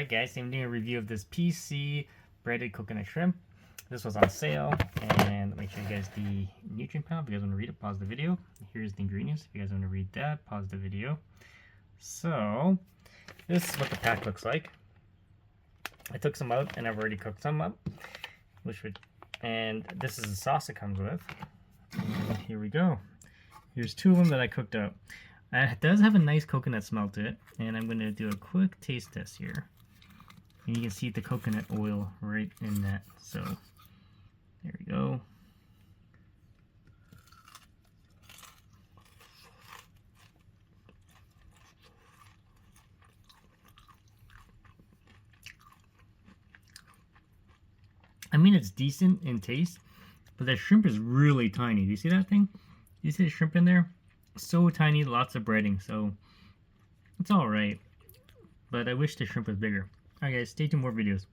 Alright guys, I'm doing a review of this PC breaded coconut shrimp. This was on sale, and let me show you guys the nutrient panel. If you guys want to read it, pause the video. Here's the ingredients. If you guys want to read that, pause the video. So, this is what the pack looks like. I took some out, and I've already cooked some up. And this is the sauce it comes with. And here we go. Here's two of them that I cooked up. It does have a nice coconut smell to it, and I'm going to do a quick taste test here. And you can see the coconut oil right in that. So, there we go. I mean, it's decent in taste, but that shrimp is really tiny. Do you see that thing? Do you see the shrimp in there? So tiny, lots of breading, so it's alright. But I wish the shrimp was bigger. Alright guys, stay tuned for more videos.